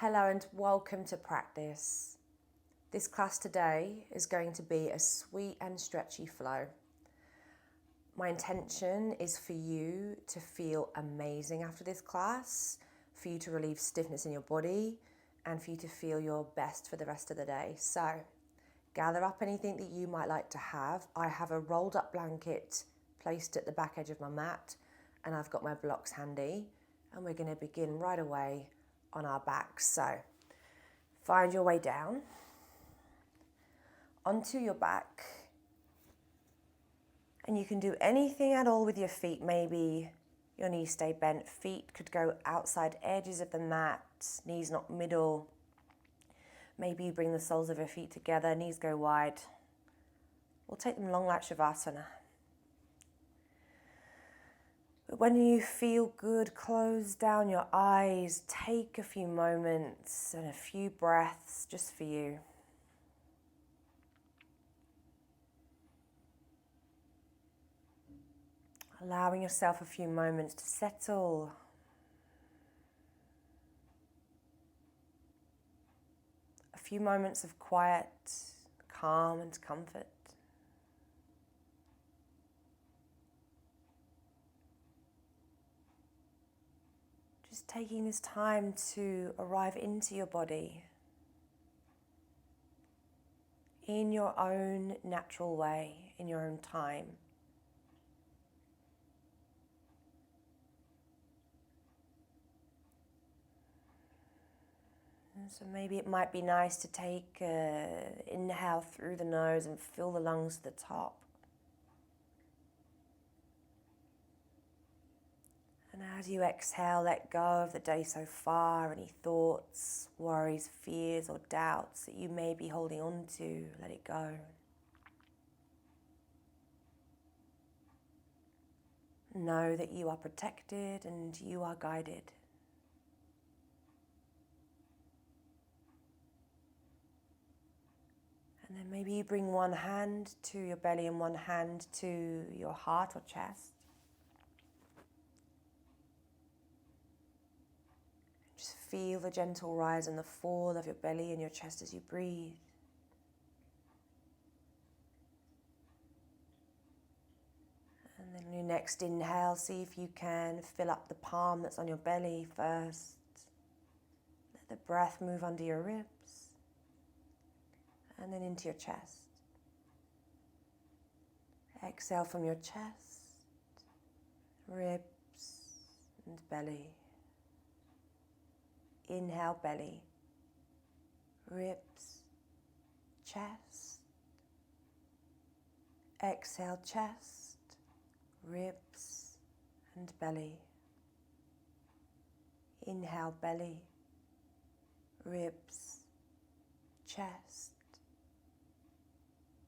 Hello and welcome to practice. This class today is going to be a sweet and stretchy flow. My intention is for you to feel amazing after this class, for you to relieve stiffness in your body, and for you to feel your best for the rest of the day. So, gather up anything that you might like to have. I have a rolled up blanket placed at the back edge of my mat, and I've got my blocks handy, and we're going to begin right away on our backs. So find your way down onto your back, and you can do anything at all with your feet. Maybe your knees stay bent, feet could go outside edges of the mat, knees not middle. Maybe you bring the soles of your feet together, knees go wide. We'll take them long like Shavasana. But when you feel good, close down your eyes, take a few moments and a few breaths just for you. Allowing yourself a few moments to settle. A few moments of quiet, calm and comfort. Just taking this time to arrive into your body in your own natural way, in your own time. And so maybe it might be nice to take an inhale through the nose and fill the lungs to the top. And as you exhale, let go of the day so far, any thoughts, worries, fears or doubts that you may be holding on to, let it go. Know that you are protected and you are guided. And then maybe you bring one hand to your belly and one hand to your heart or chest. Just feel the gentle rise and the fall of your belly and your chest as you breathe. And then your next inhale, see if you can fill up the palm that's on your belly first. Let the breath move under your ribs and then into your chest. Exhale from your chest, ribs and belly. Inhale, belly, ribs, chest. Exhale, chest, ribs and belly. Inhale, belly, ribs, chest.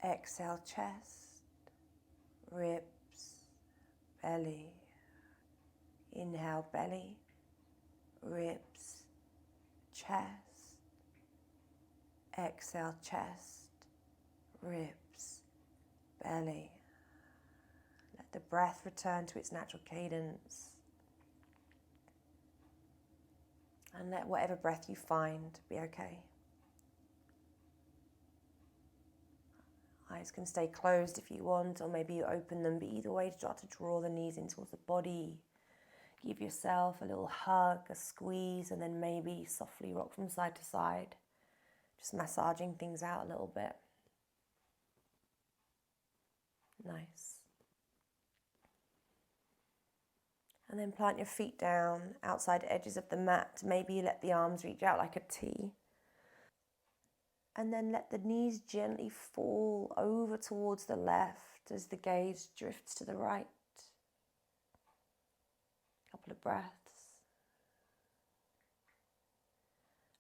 Exhale, chest, ribs, belly. Inhale, belly, ribs, chest. Exhale, chest, ribs, belly. Let the breath return to its natural cadence. And let whatever breath you find be okay. Eyes can stay closed if you want, or maybe you open them, but either way, start to draw the knees in towards the body. Give yourself a little hug, a squeeze, and then maybe softly rock from side to side. Just massaging things out a little bit. Nice. And then plant your feet down, outside edges of the mat. Maybe you let the arms reach out like a T. And then let the knees gently fall over towards the left as the gaze drifts to the right. Couple of breaths.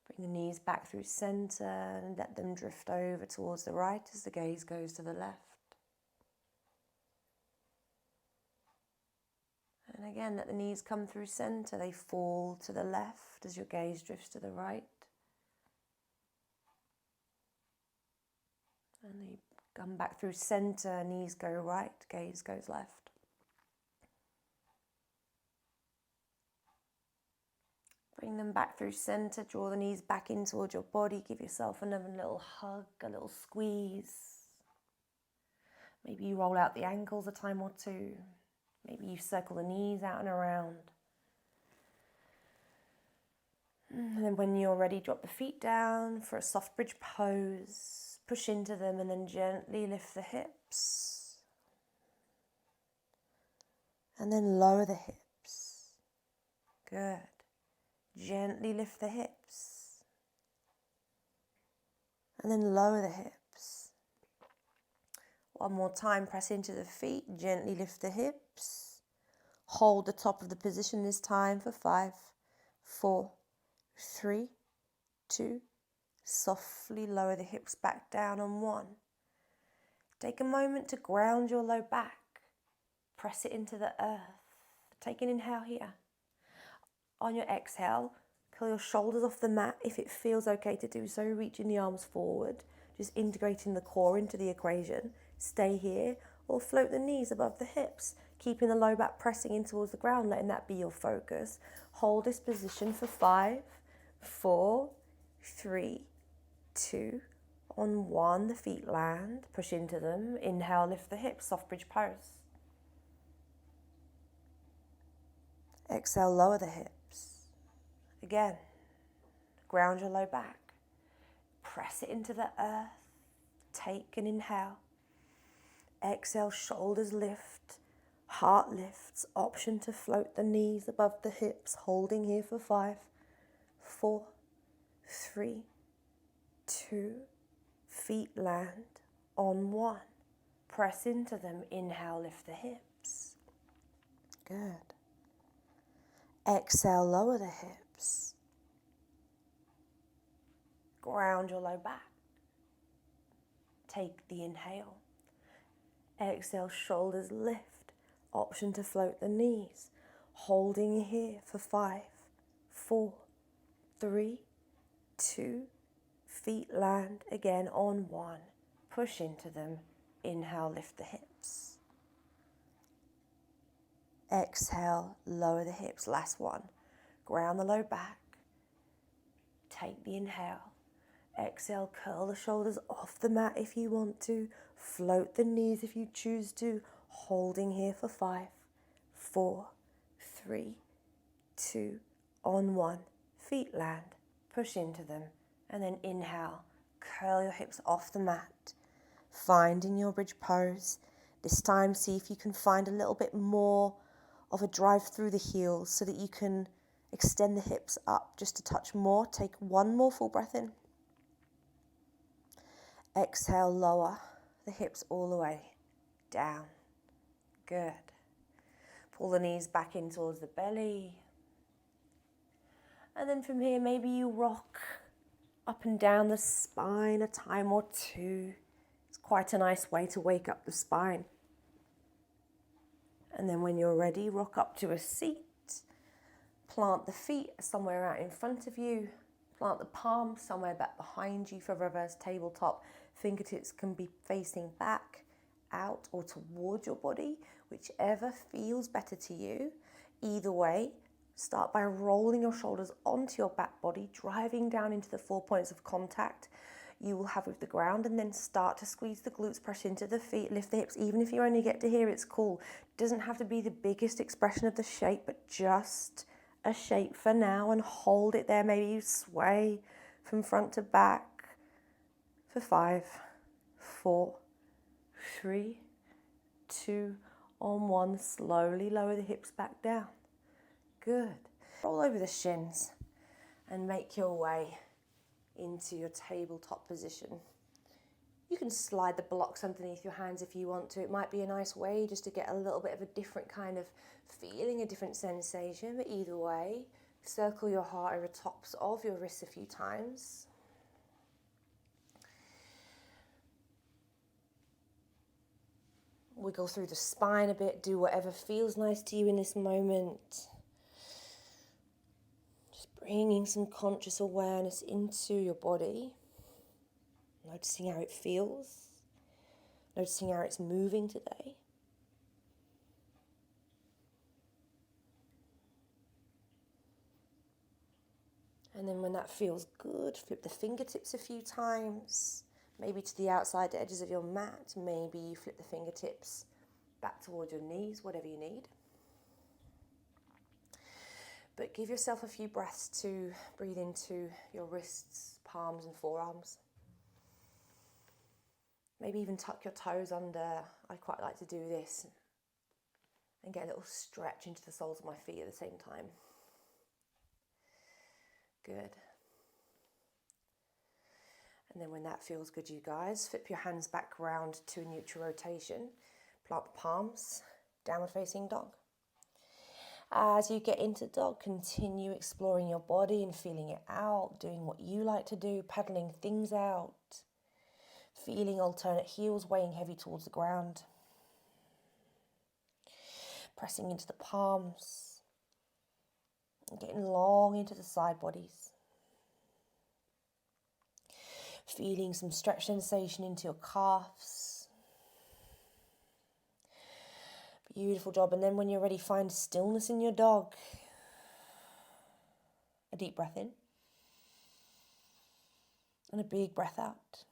Bring the knees back through center and let them drift over towards the right as the gaze goes to the left. And again, let the knees come through center. They fall to the left as your gaze drifts to the right. And they come back through center, knees go right, gaze goes left. Bring them back through center, draw the knees back in towards your body, give yourself another little hug, a little squeeze. Maybe you roll out the ankles a time or two. Maybe you circle the knees out and around. And then when you're ready, drop the feet down for a soft bridge pose. Push into them and then gently lift the hips. And then lower the hips. Good. Gently lift the hips. And then lower the hips. One more time, press into the feet, gently lift the hips. Hold the top of the position this time for 5, 4, 3, 2. Softly lower the hips back down on 1. Take a moment to ground your low back. Press it into the earth. Take an inhale here. On your exhale, curl your shoulders off the mat. If it feels okay to do so, reaching the arms forward, just integrating the core into the equation. Stay here or float the knees above the hips, keeping the low back pressing in towards the ground, letting that be your focus. Hold this position for 5, 4, 3, 2, on 1. The feet land, push into them. Inhale, lift the hips, soft bridge pose. Exhale, lower the hips. Again, ground your low back. Press it into the earth. Take an inhale. Exhale, shoulders lift, heart lifts. Option to float the knees above the hips, holding here for 5, 4, 3, 2. Feet land on 1. Press into them. Inhale, lift the hips. Good. Exhale, lower the hips. Ground your low back. Take the inhale. Exhale, shoulders lift. Option to float the knees. Holding here for 5, 4, 3, 2. Feet land again on 1. Push into them. Inhale, lift the hips. Exhale, lower the hips. Last one. Ground the low back. Take the inhale. Exhale, curl the shoulders off the mat if you want to. Float the knees if you choose to. Holding here for 5, 4, 3, 2, on 1. Feet land. Push into them. And then inhale. Curl your hips off the mat. Finding your bridge pose. This time, see if you can find a little bit more of a drive through the heels so that you can extend the hips up just a touch more. Take one more full breath in. Exhale, lower the hips all the way down. Good. Pull the knees back in towards the belly. And then from here, maybe you rock up and down the spine a time or two. It's quite a nice way to wake up the spine. And then when you're ready, rock up to a seat. Plant the feet somewhere out in front of you. Plant the palms somewhere back behind you for reverse tabletop. Fingertips can be facing back, out, or towards your body, whichever feels better to you. Either way, start by rolling your shoulders onto your back body, driving down into the 4 points of contact you will have with the ground, and then start to squeeze the glutes, press into the feet, lift the hips. Even if you only get to here, it's cool. Doesn't have to be the biggest expression of the shape, but just a shape for now, and hold it there. Maybe you sway from front to back for 5, 4, 3, 2, on 1. Slowly lower the hips back down. Good. Roll over the shins and make your way into your tabletop position. You can slide the blocks underneath your hands if you want to. It might be a nice way just to get a little bit of a different kind of feeling, a different sensation, but either way, circle your heart over tops of your wrists a few times. Wiggle through the spine a bit, do whatever feels nice to you in this moment. Bringing some conscious awareness into your body, noticing how it feels, noticing how it's moving today. And then when that feels good, flip the fingertips a few times, maybe to the outside edges of your mat. Maybe you flip the fingertips back towards your knees, whatever you need. But give yourself a few breaths to breathe into your wrists, palms and forearms. Maybe even tuck your toes under. I quite like to do this and get a little stretch into the soles of my feet at the same time. Good. And then when that feels good, you guys, flip your hands back round to a neutral rotation. Plant the palms, downward facing dog. As you get into dog, continue exploring your body and feeling it out, doing what you like to do, paddling things out, feeling alternate heels weighing heavy towards the ground, pressing into the palms, and getting long into the side bodies. Feeling some stretch sensation into your calves. Beautiful job. And then when you're ready, find stillness in your dog. A deep breath in. And a big breath out.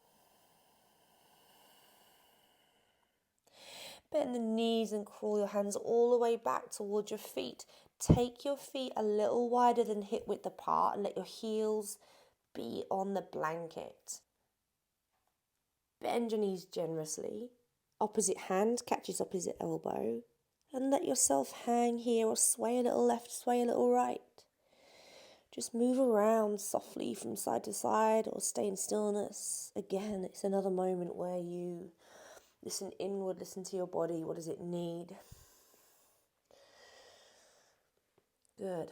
Bend the knees and crawl your hands all the way back towards your feet. Take your feet a little wider than hip width apart and let your heels be on the blanket. Bend your knees generously. Opposite hand catches opposite elbow. And let yourself hang here or sway a little left, sway a little right. Just move around softly from side to side or stay in stillness. Again, it's another moment where you listen inward, listen to your body. What does it need? Good.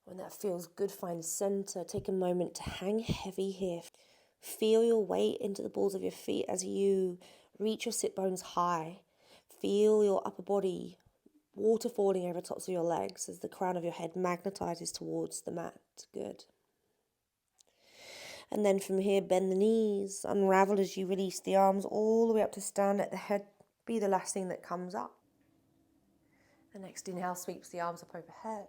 When that feels good, find center. Take a moment to hang heavy here. Feel your weight into the balls of your feet as you reach your sit bones high. Feel your upper body waterfalling over the tops of your legs as the crown of your head magnetizes towards the mat. Good. And then from here, bend the knees, unravel as you release the arms all the way up to stand. Let the head be the last thing that comes up. The next inhale sweeps the arms up overhead.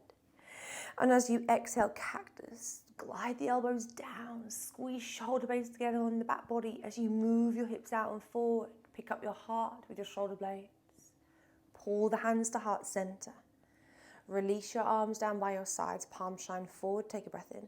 And as you exhale, cactus, glide the elbows down, squeeze shoulder blades together on the back body as you move your hips out and forward. Pick up your heart with your shoulder blades. Pull the hands to heart center. Release your arms down by your sides, palms shine forward, take a breath in.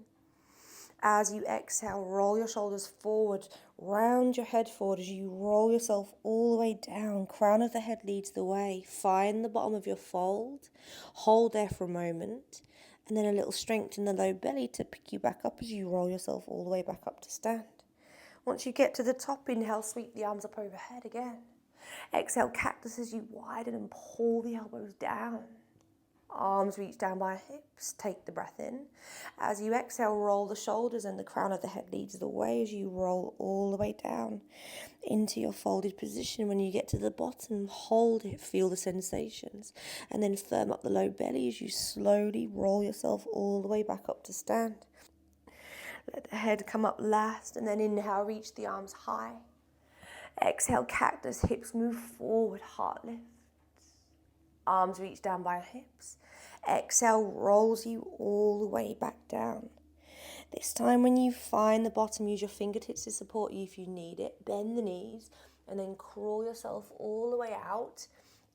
As you exhale, roll your shoulders forward, round your head forward as you roll yourself all the way down. Crown of the head leads the way. Find the bottom of your fold, hold there for a moment, and then a little strength in the low belly to pick you back up as you roll yourself all the way back up to stand. Once you get to the top, inhale, sweep the arms up overhead again. Exhale, cactus as you widen and pull the elbows down. Arms reach down by hips, take the breath in. As you exhale, roll the shoulders and the crown of the head leads the way as you roll all the way down into your folded position. When you get to the bottom, hold it, feel the sensations, and then firm up the low belly as you slowly roll yourself all the way back up to stand. Let the head come up last, and then inhale, reach the arms high. Exhale, cactus, hips move forward, heart lifts. Arms reach down by hips. Exhale, rolls you all the way back down. This time when you find the bottom, use your fingertips to support you if you need it. Bend the knees and then crawl yourself all the way out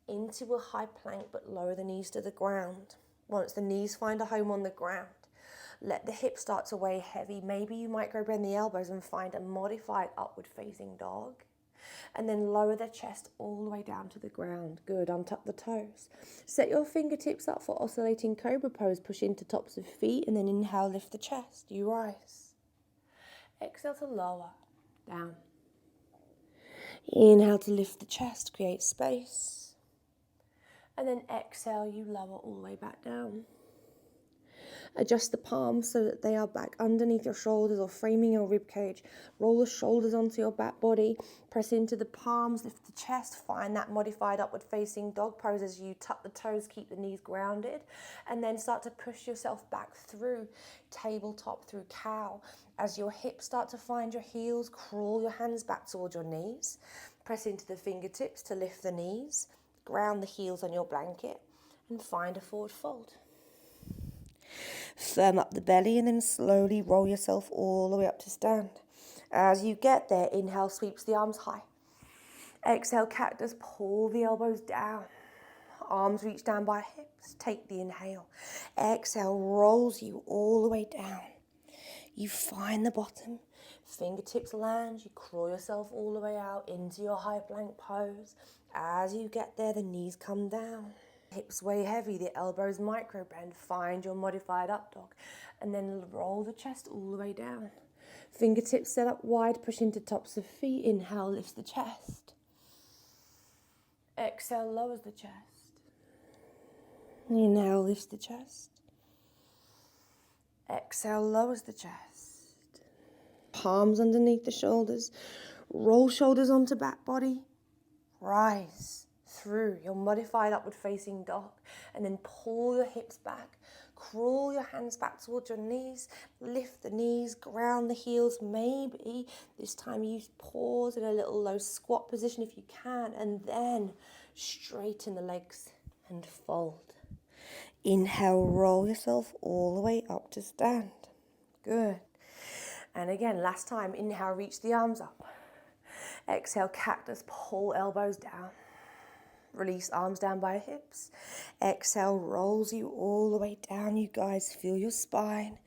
into a high plank, but lower the knees to the ground. Once the knees find a home on the ground, let the hips start to weigh heavy. Maybe you might go bend the elbows and find a modified upward facing dog. And then lower the chest all the way down to the ground. Good, untuck the toes. Set your fingertips up for oscillating cobra pose. Push into tops of feet and then inhale, lift the chest. You rise. Exhale to lower, down. Inhale to lift the chest, create space. And then exhale, you lower all the way back down. Adjust the palms so that they are back underneath your shoulders or framing your rib cage. Roll the shoulders onto your back body. Press into the palms, lift the chest. Find that modified upward facing dog pose as you tuck the toes, keep the knees grounded. And then start to push yourself back through tabletop, through cow. As your hips start to find your heels, crawl your hands back towards your knees. Press into the fingertips to lift the knees. Ground the heels on your blanket. and find a forward fold. Firm up the belly and then slowly roll yourself all the way up to stand. As you get there, inhale, sweeps the arms high. Exhale, cactus, pull the elbows down. Arms reach down by hips. Take the inhale. Exhale, rolls you all the way down. You find the bottom. Fingertips land. You crawl yourself all the way out into your high plank pose. As you get there, the knees come down. Hips way heavy, the elbows micro bend. Find your modified up dog. And then roll the chest all the way down. Fingertips set up wide, push into tops of feet. Inhale, lifts the chest. Exhale, lowers the chest. Inhale, lifts the chest. Exhale, lowers the chest. Palms underneath the shoulders. Roll shoulders onto back body. Rise through your modified upward facing dog. And then pull your hips back. Crawl your hands back towards your knees. Lift the knees, ground the heels. Maybe this time you pause in a little low squat position if you can. And then straighten the legs and fold. Inhale, roll yourself all the way up to stand. Good. And again, last time, inhale, reach the arms up. Exhale, cactus, pull elbows down. Release arms down by hips. Exhale, rolls you all the way down. You guys feel your spine.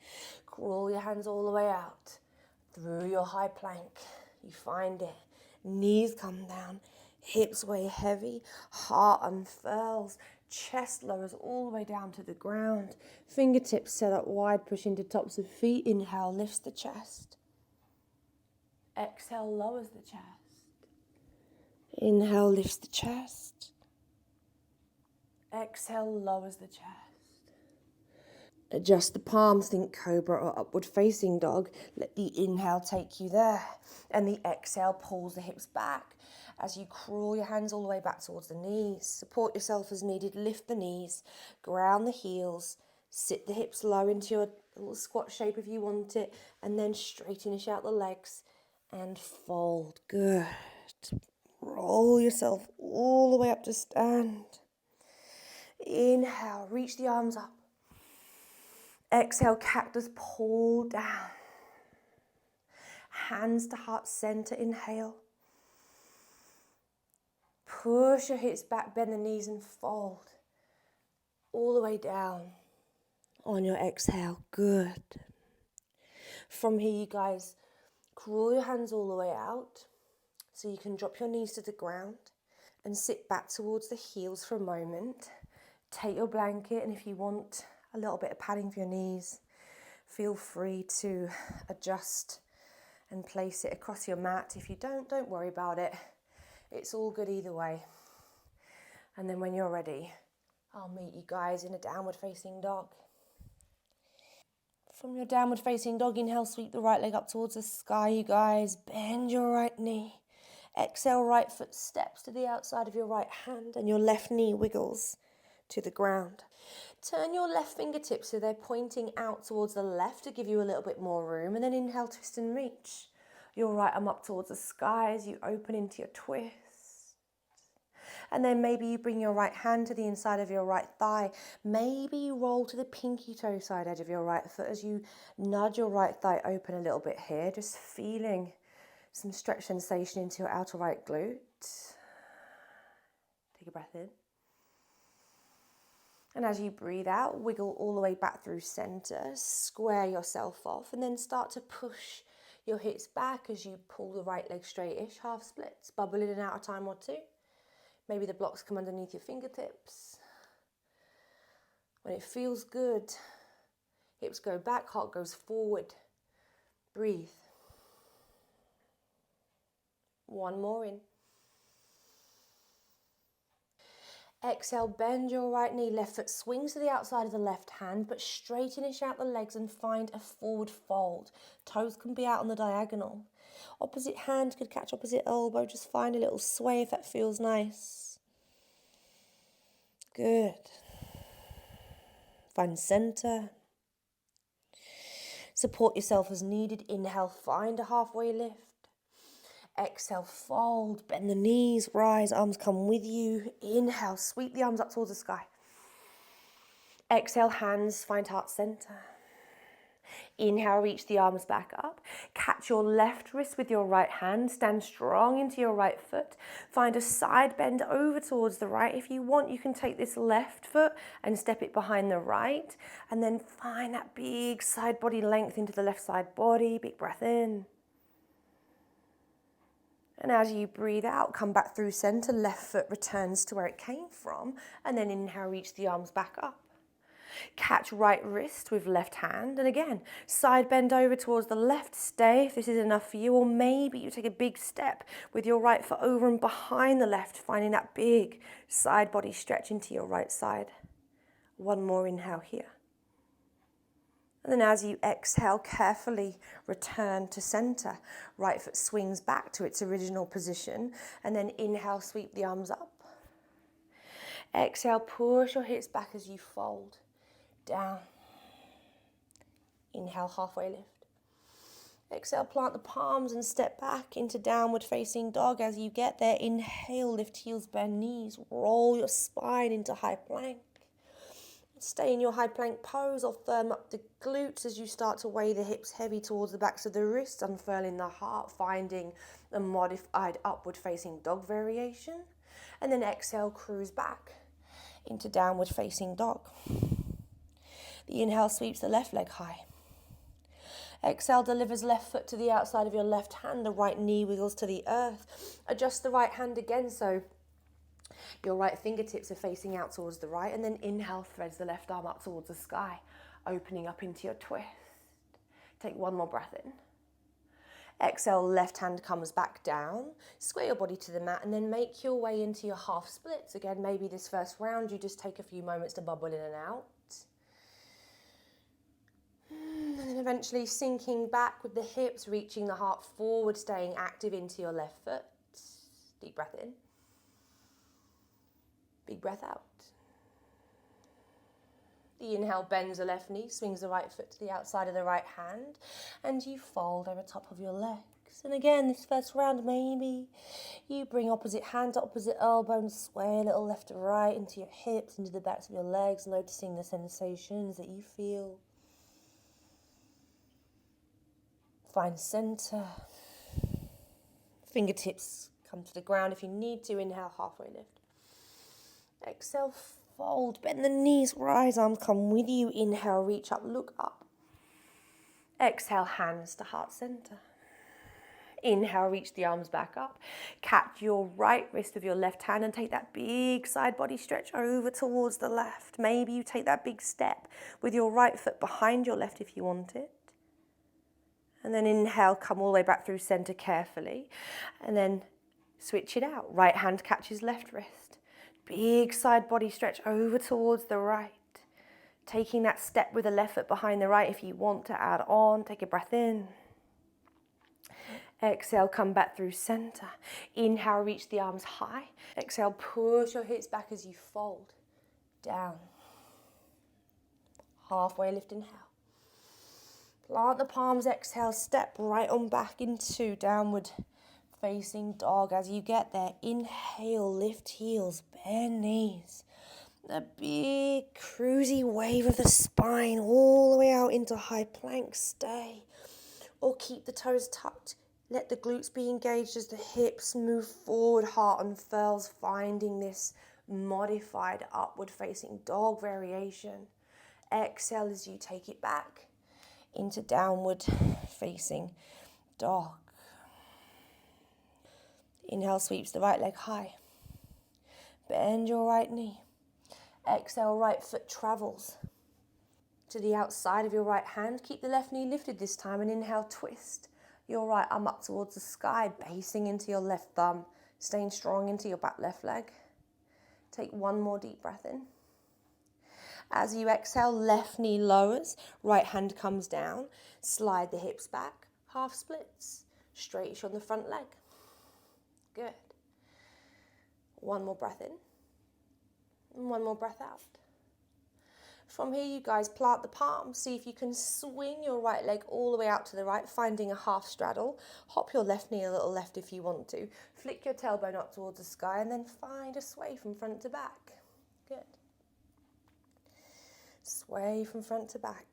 Crawl your hands all the way out. Through your high plank. You find it. Knees come down. Hips way heavy. Heart unfurls. Chest lowers all the way down to the ground. Fingertips set up wide, push into tops of feet. Inhale, lifts the chest. Exhale, lowers the chest. Inhale, lifts the chest. Exhale, lowers the chest. Adjust the palms, think cobra or upward facing dog. Let the inhale take you there. And the exhale pulls the hips back. As you crawl your hands all the way back towards the knees. Support yourself as needed. Lift the knees. Ground the heels. Sit the hips low into your little squat shape if you want it. And then straightenish out the legs. And fold. Good. Roll yourself all the way up to stand. Inhale. Reach the arms up. Exhale. Cactus. Pull down. Hands to heart center. Inhale. Push your hips back, bend the knees and fold. All the way down on your exhale. Good. From here, you guys, crawl your hands all the way out so you can drop your knees to the ground and sit back towards the heels for a moment. Take your blanket, and if you want a little bit of padding for your knees, feel free to adjust and place it across your mat. If you don't worry about it. It's all good either way. And then when you're ready, I'll meet you guys in a downward facing dog. From your downward facing dog, inhale, sweep the right leg up towards the sky, you guys. Bend your right knee. Exhale, right foot steps to the outside of your right hand and your left knee wiggles to the ground. Turn your left fingertips so they're pointing out towards the left to give you a little bit more room. And then inhale, twist and reach. Your right arm up towards the sky as you open into your twist. And then maybe you bring your right hand to the inside of your right thigh. Maybe you roll to the pinky toe side edge of your right foot as you nudge your right thigh open a little bit here. Just feeling some stretch sensation into your outer right glute. Take a breath in. And as you breathe out, wiggle all the way back through center. Square yourself off and then start to push your hips back as you pull the right leg straight-ish, half splits. Bubble in and out a time or two. Maybe the blocks come underneath your fingertips. When it feels good, hips go back, heart goes forward. Breathe. One more in. Exhale, bend your right knee, left foot swings to the outside of the left hand, but straightenish out the legs and find a forward fold. Toes can be out on the diagonal. Opposite hand could catch opposite elbow. Just find a little sway if that feels nice. Good. Find center. Support yourself as needed. Inhale, find a halfway lift. Exhale, fold, bend the knees, rise, arms come with you. Inhale, sweep the arms up towards the sky. Exhale, hands find heart center. Inhale, reach the arms back up. Catch your left wrist with your right hand. Stand strong into your right foot. Find a side bend over towards the right. If you want, you can take this left foot and step it behind the right. And then find that big side body length into the left side body. Big breath in. And as you breathe out, come back through center. Left foot returns to where it came from. And then inhale, reach the arms back up. Catch right wrist with left hand, and again, side bend over towards the left. Stay if this is enough for you, or maybe you take a big step with your right foot over and behind the left, finding that big side body stretch into your right side. One more inhale here. And then as you exhale, carefully return to center. Right foot swings back to its original position, and then inhale, sweep the arms up. Exhale, push your hips back as you fold. Down. Inhale, halfway lift. Exhale, plant the palms and step back into downward facing dog. As you get there, inhale, lift heels, bend knees. Roll your spine into high plank. Stay in your high plank pose or firm up the glutes as you start to weigh the hips heavy towards the backs of the wrists, unfurling the heart, finding a modified upward facing dog variation. And then exhale, cruise back into downward facing dog. The inhale sweeps the left leg high. Exhale delivers left foot to the outside of your left hand. The right knee wiggles to the earth. Adjust the right hand again so your right fingertips are facing out towards the right. And then inhale threads the left arm up towards the sky, opening up into your twist. Take one more breath in. Exhale, left hand comes back down. Square your body to the mat and then make your way into your half splits. Again, maybe this first round you just take a few moments to bubble in and out. And then eventually sinking back with the hips, reaching the heart forward, staying active into your left foot. Deep breath in. Big breath out. The inhale bends the left knee, swings the right foot to the outside of the right hand, and you fold over top of your legs. And again, this first round, maybe you bring opposite hand to opposite elbow and sway a little left to right into your hips, into the backs of your legs, noticing the sensations that you feel. Find center. Fingertips come to the ground if you need to. Inhale, halfway lift. Exhale, fold. Bend the knees, rise, arms come with you. Inhale, reach up, look up. Exhale, hands to heart center. Inhale, reach the arms back up. Catch your right wrist with your left hand and take that big side body stretch over towards the left. Maybe you take that big step with your right foot behind your left if you want it. And then inhale, come all the way back through center carefully. And then switch it out. Right hand catches left wrist. Big side body stretch over towards the right. Taking that step with the left foot behind the right if you want to add on. Take a breath in. Exhale, come back through center. Inhale, reach the arms high. Exhale, push your hips back as you fold. Down. Halfway lift, inhale. Plant the palms, exhale, step right on back into downward facing dog. As you get there, inhale, lift heels, bend knees. A big cruisy wave of the spine all the way out into high plank. Stay. Or keep the toes tucked. Let the glutes be engaged as the hips move forward, heart unfurls, finding this modified upward facing dog variation. Exhale as you take it back into downward facing dog. Inhale sweeps the right leg high. Bend your right knee. Exhale, right foot travels to the outside of your right hand. Keep the left knee lifted this time and inhale, twist your right arm up towards the sky, basing into your left thumb, staying strong into your back left leg. Take one more deep breath in. As you exhale, left knee lowers, right hand comes down, slide the hips back, half splits, straight on the front leg. Good. One more breath in, and one more breath out. From here, you guys plant the palms. See if you can swing your right leg all the way out to the right, finding a half straddle. Hop your left knee a little left if you want to. Flick your tailbone up towards the sky, and then find a sway from front to back. Good. Sway from front to back.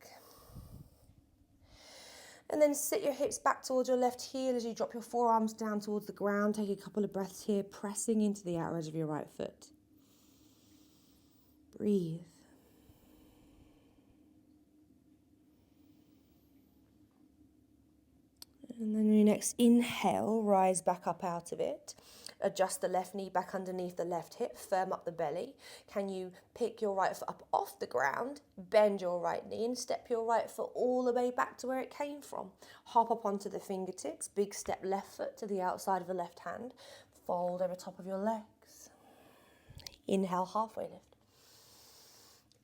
And then sit your hips back towards your left heel as you drop your forearms down towards the ground. Take a couple of breaths here, pressing into the outer edge of your right foot. Breathe. And then your next inhale, rise back up out of it. Adjust the left knee back underneath the left hip, firm up the belly. Can you pick your right foot up off the ground, bend your right knee and step your right foot all the way back to where it came from. Hop up onto the fingertips, big step left foot to the outside of the left hand. Fold over top of your legs. Inhale, halfway lift.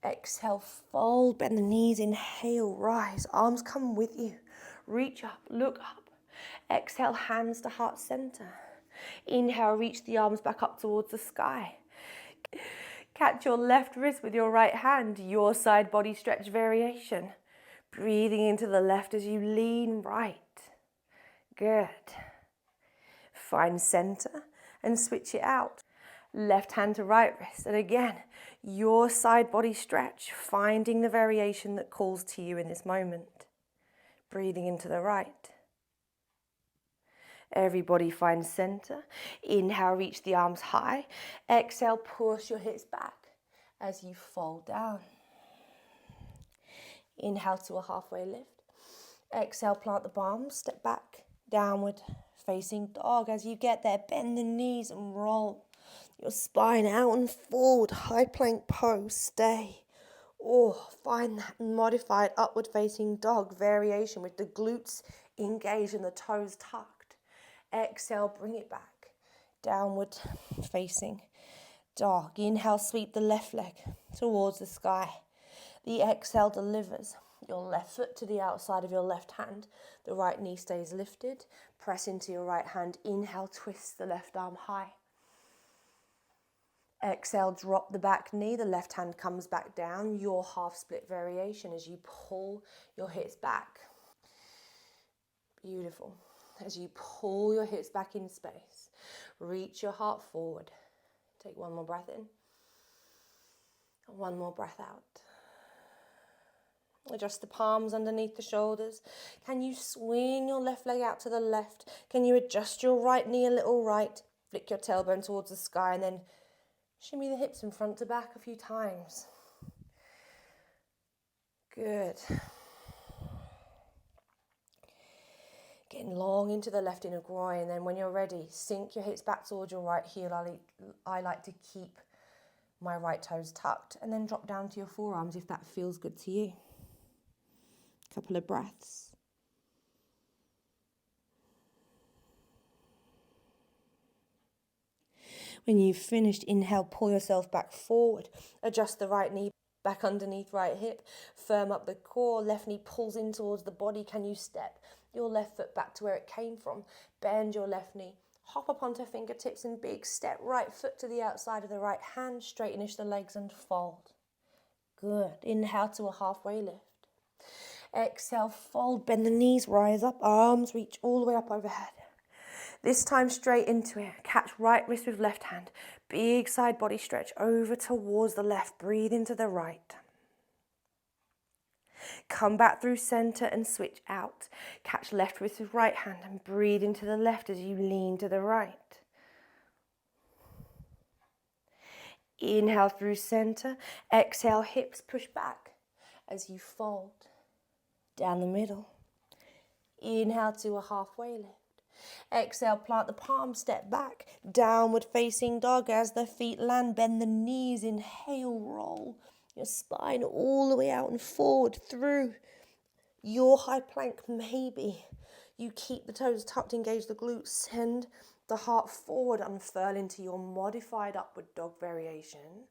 Exhale, fold, bend the knees, inhale, rise. Arms come with you. Reach up, look up. Exhale, hands to heart center. Inhale, reach the arms back up towards the sky. Catch your left wrist with your right hand, your side body stretch variation. Breathing into the left as you lean right. Good. Find center and switch it out. Left hand to right wrist. And again, your side body stretch, finding the variation that calls to you in this moment. Breathing into the right. Everybody find center. Inhale, reach the arms high. Exhale, push your hips back as you fold down. Inhale to a halfway lift. Exhale, plant the palms, step back, downward facing dog. As you get there, bend the knees and roll your spine out and forward. High plank pose, stay. Oh, find that modified upward facing dog variation with the glutes engaged and the toes tucked. Exhale, bring it back. Downward facing dog. Inhale, sweep the left leg towards the sky. The exhale delivers your left foot to the outside of your left hand. The right knee stays lifted. Press into your right hand. Inhale, twist the left arm high. Exhale, drop the back knee. The left hand comes back down. Your half split variation as you pull your hips back. Beautiful. As you pull your hips back in space, reach your heart forward. Take one more breath in. And one more breath out. Adjust the palms underneath the shoulders. Can you swing your left leg out to the left? Can you adjust your right knee a little right? Flick your tailbone towards the sky and then shimmy the hips from front to back a few times. Good. Getting long into the left inner groin. Then when you're ready, sink your hips back towards your right heel. I like to keep my right toes tucked and then drop down to your forearms if that feels good to you. Couple of breaths. When you've finished, inhale, pull yourself back forward. Adjust the right knee back underneath right hip. Firm up the core. Left knee pulls in towards the body. Can you step your left foot back to where it came from? Bend your left knee. Hop up onto fingertips and big step right foot to the outside of the right hand. Straightenish the legs and fold. Good. Inhale to a halfway lift. Exhale, fold, bend the knees, rise up, arms reach all the way up overhead. This time straight into it. Catch right wrist with left hand. Big side body stretch over towards the left. Breathe into the right. Come back through center and switch out. Catch left wrist with right hand and breathe into the left as you lean to the right. Inhale through center. Exhale, hips push back as you fold. Down the middle. Inhale to a halfway lift. Exhale, plant the palms, step back. Downward facing dog as the feet land. Bend the knees. Inhale, roll your spine all the way out and forward through your high plank. Maybe you keep the toes tucked, engage the glutes. Send the heart forward, unfurl into your modified upward dog variation.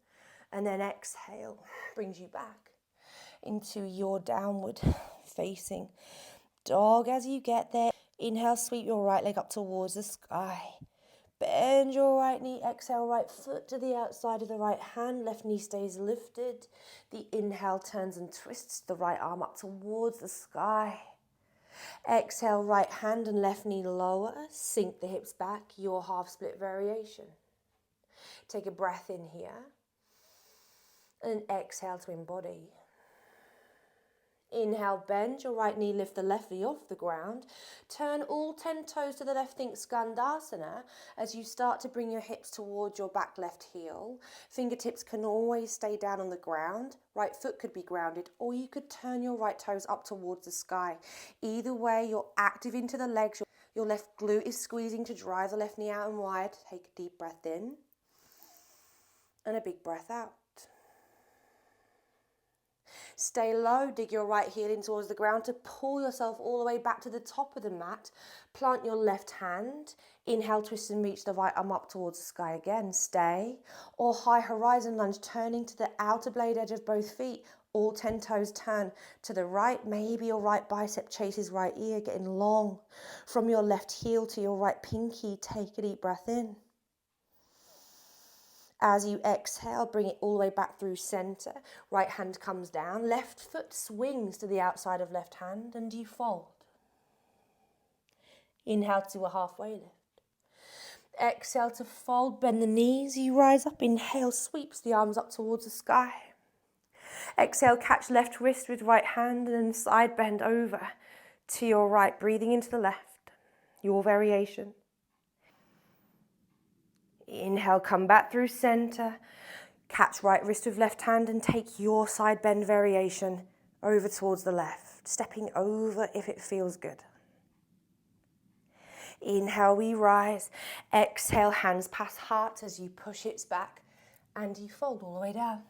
And then exhale, brings you back into your downward facing dog. As you get there, inhale, sweep your right leg up towards the sky. Bend your right knee, exhale, right foot to the outside of the right hand. Left knee stays lifted. The inhale turns and twists the right arm up towards the sky. Exhale, right hand and left knee lower. Sink the hips back, your half split variation. Take a breath in here. And exhale to embody. Inhale, bend your right knee, lift the left knee off the ground. Turn all 10 toes to the left, think Skandasana, as you start to bring your hips towards your back left heel. Fingertips can always stay down on the ground. Right foot could be grounded, or you could turn your right toes up towards the sky. Either way, you're active into the legs. Your left glute is squeezing to drive the left knee out and wide. Take a deep breath in and a big breath out. Stay low, dig your right heel in towards the ground to pull yourself all the way back to the top of the mat. Plant your left hand. Inhale, twist and reach the right arm up towards the sky again. Stay. Or high horizon lunge, turning to the outer blade edge of both feet. All 10 toes turn to the right. Maybe your right bicep chases right ear, getting long. From your left heel to your right pinky, take a deep breath in. As you exhale, bring it all the way back through center. Right hand comes down. Left foot swings to the outside of left hand and you fold. Inhale to a halfway lift. Exhale to fold, bend the knees. You rise up. Inhale, sweeps the arms up towards the sky. Exhale, catch left wrist with right hand and then side bend over to your right. Breathing into the left. Your variation. Inhale, come back through center. Catch right wrist with left hand and take your side bend variation over towards the left. Stepping over if it feels good. Inhale, we rise. Exhale, hands past heart as you push hips back and you fold all the way down.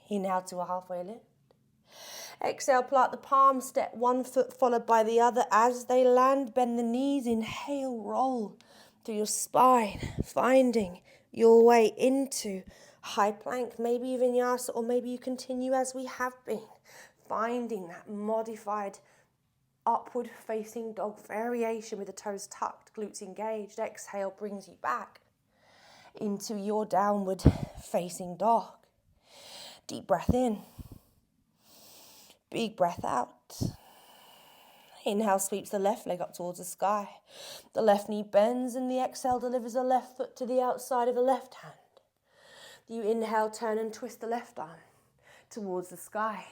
Inhale to a halfway lift. Exhale, plant the palms, step one foot followed by the other. As they land, bend the knees. Inhale, roll through your spine, finding your way into high plank, maybe Vinyasa, or maybe you continue as we have been, finding that modified upward facing dog variation with the toes tucked, glutes engaged. Exhale brings you back into your downward facing dog. Deep breath in, big breath out. Inhale, sweeps the left leg up towards the sky. The left knee bends and the exhale delivers the left foot to the outside of the left hand. You inhale, turn and twist the left arm towards the sky.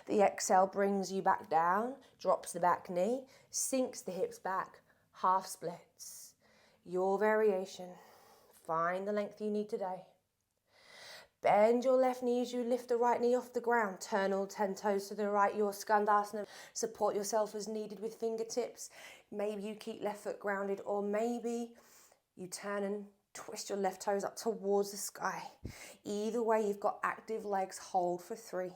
The exhale brings you back down, drops the back knee, sinks the hips back, half splits. Your variation. Find the length you need today. Bend your left knee as you lift the right knee off the ground. Turn all 10 toes to the right, your Skandasana. Support yourself as needed with fingertips. Maybe you keep left foot grounded, or maybe you turn and twist your left toes up towards the sky. Either way, you've got active legs. Hold for 3,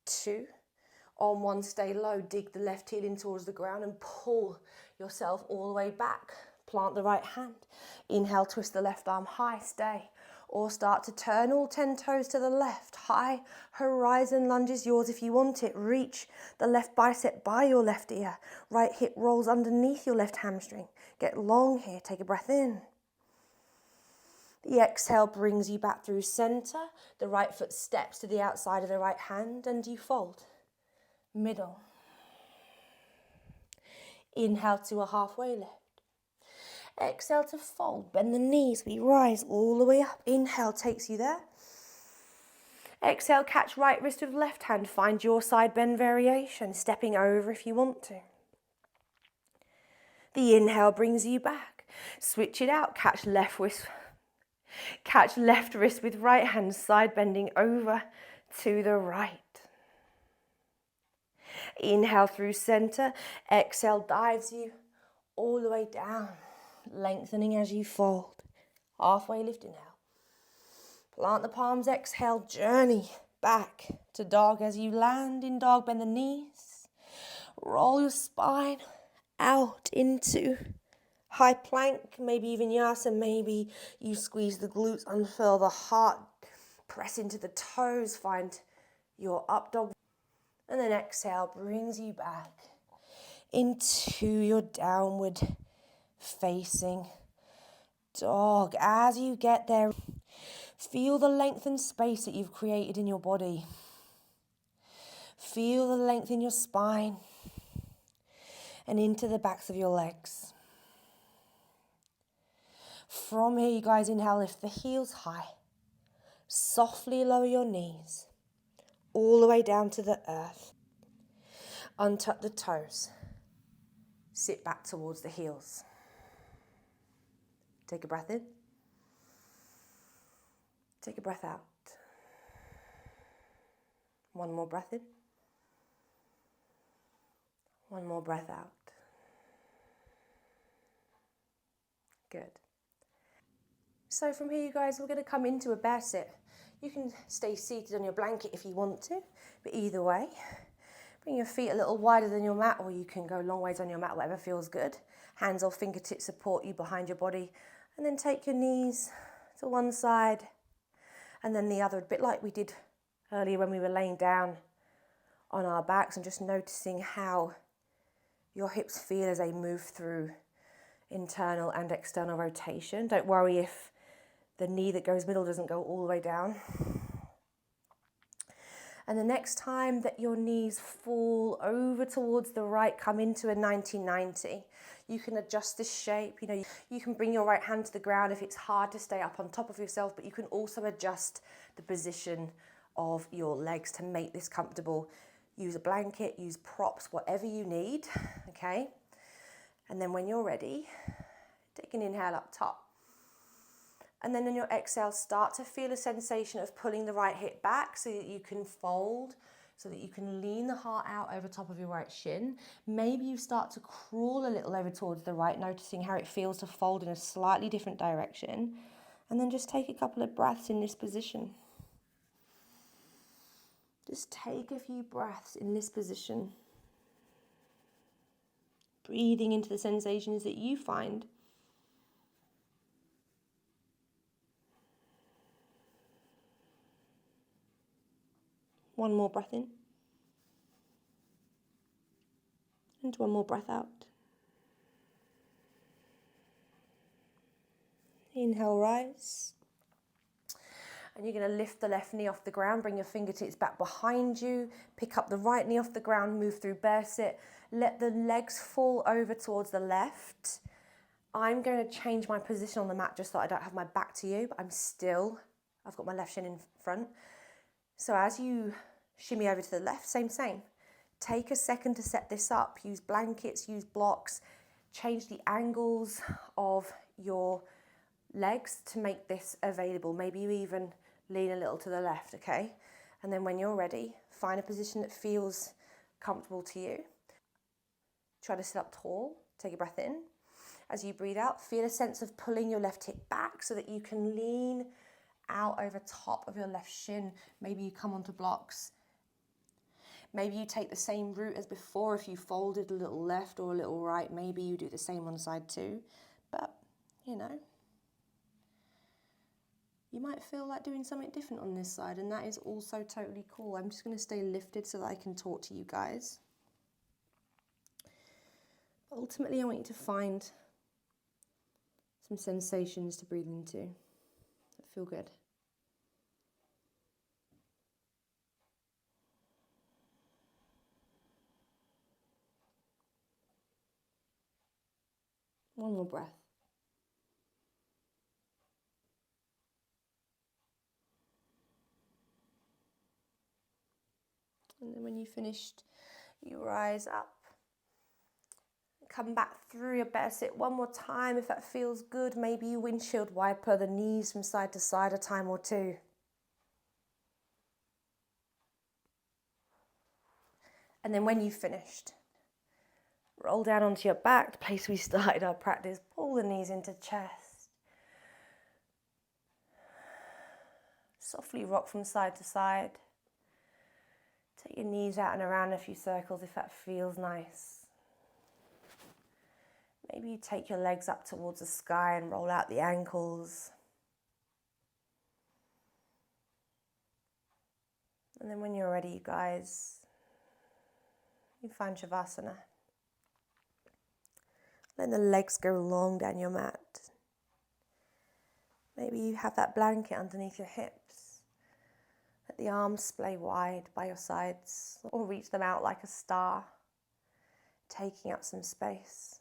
2. On one, stay low. Dig the left heel in towards the ground and pull yourself all the way back. Plant the right hand. Inhale, twist the left arm high, stay. Or start to turn all 10 toes to the left. High horizon lunge is yours if you want it. Reach the left bicep by your left ear. Right hip rolls underneath your left hamstring. Get long here. Take a breath in. The exhale brings you back through center. The right foot steps to the outside of the right hand and you fold. Middle. Inhale to a halfway lift. Exhale to fold, bend the knees, we rise all the way up. Inhale takes you there. Exhale, catch right wrist with left hand, find your side bend variation, stepping over if you want to. The inhale brings you back. Switch it out, catch left wrist with right hand, side bending over to the right. Inhale through center, exhale dives you all the way down. Lengthening as you fold. Halfway lift, inhale. Plant the palms, exhale, journey back to dog. As you land in dog, bend the knees. Roll your spine out into high plank, maybe Vinyasa, maybe you squeeze the glutes, unfurl the heart, press into the toes, find your up dog. And then exhale brings you back into your downward facing dog. As you get there, feel the length and space that you've created in your body. Feel the length in your spine and into the backs of your legs. From here, you guys inhale, lift the heels high. Softly lower your knees. all the way down to the earth. Untuck the toes. Sit back towards the heels. Take a breath in. Take a breath out. One more breath in. One more breath out. Good. So from here, you guys, we're going to come into a bear sit. You can stay seated on your blanket if you want to, but either way, bring your feet a little wider than your mat, or you can go long ways on your mat, whatever feels good. Hands or fingertips support you behind your body, and then take your knees to one side and then the other, a bit like we did earlier when we were laying down on our backs, and just noticing how your hips feel as they move through internal and external rotation. Don't worry if the knee that goes middle doesn't go all the way down. And the next time that your knees fall over towards the right, come into a 90-90. You can adjust this shape. You can bring your right hand to the ground if it's hard to stay up on top of yourself, but you can also adjust the position of your legs to make this comfortable. Use a blanket, use props, whatever you need, okay? And then when you're ready, take an inhale up top. And then on your exhale, start to feel a sensation of pulling the right hip back so that you can fold, so that you can lean the heart out over top of your right shin. Maybe you start to crawl a little over towards the right, noticing how it feels to fold in a slightly different direction. And then just take a couple of breaths in this position. Just take a few breaths in this position. Breathing into the sensations that you find. One more breath in. And one more breath out. Inhale, rise. And you're going to lift the left knee off the ground, bring your fingertips back behind you, pick up the right knee off the ground, move through bear sit. Let the legs fall over towards the left. I'm going to change my position on the mat just so I don't have my back to you, but I've got my left shin in front. So as you shimmy over to the left, same. Take a second to set this up. Use blankets, use blocks, change the angles of your legs to make this available. Maybe you even lean a little to the left, okay? And then when you're ready, find a position that feels comfortable to you. Try to sit up tall. Take a breath in. As you breathe out, feel a sense of pulling your left hip back so that you can lean out over top of your left shin. Maybe you come onto blocks. Maybe you take the same route as before. If you folded a little left or a little right, maybe you do the same on side two. But, you might feel like doing something different on this side, and that is also totally cool. I'm just going to stay lifted so that I can talk to you guys. Ultimately, I want you to find some sensations to breathe into that feel good. One more breath. And then when you've finished, you rise up. Come back through your bear sit one more time if that feels good. Maybe you windshield wiper the knees from side to side a time or two. And then when you've finished, roll down onto your back, the place we started our practice. Pull the knees into chest. Softly rock from side to side. Take your knees out and around a few circles if that feels nice. Maybe you take your legs up towards the sky and roll out the ankles. And then when you're ready, you guys, you find Shavasana. Let the legs go long down your mat. Maybe you have that blanket underneath your hips. Let the arms splay wide by your sides, or reach them out like a star, taking up some space.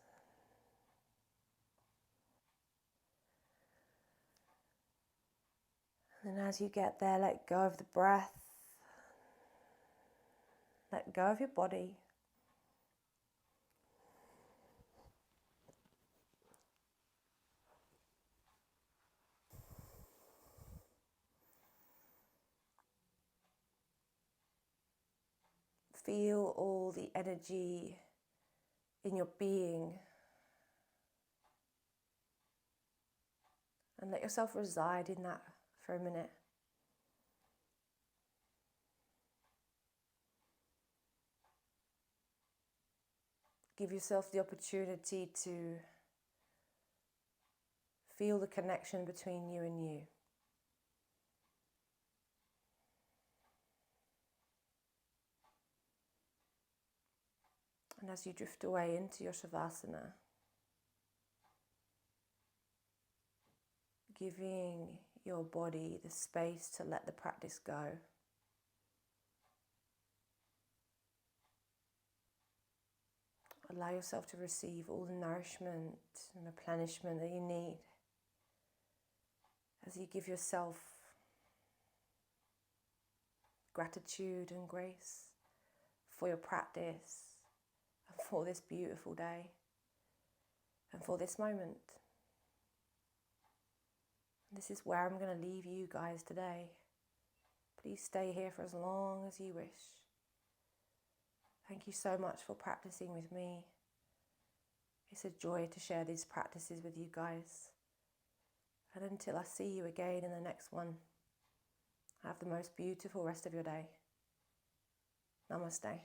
And as you get there, let go of the breath. Let go of your body. Feel all the energy in your being and let yourself reside in that for a minute. Give yourself the opportunity to feel the connection between you and you. And as you drift away into your Shavasana, giving your body the space to let the practice go. Allow yourself to receive all the nourishment and replenishment that you need as you give yourself gratitude and grace for your practice and for this beautiful day and for this moment. This is where I'm going to leave you guys today. Please stay here for as long as you wish. Thank you so much for practicing with me. It's a joy to share these practices with you guys. And until I see you again in the next one, have the most beautiful rest of your day. Namaste.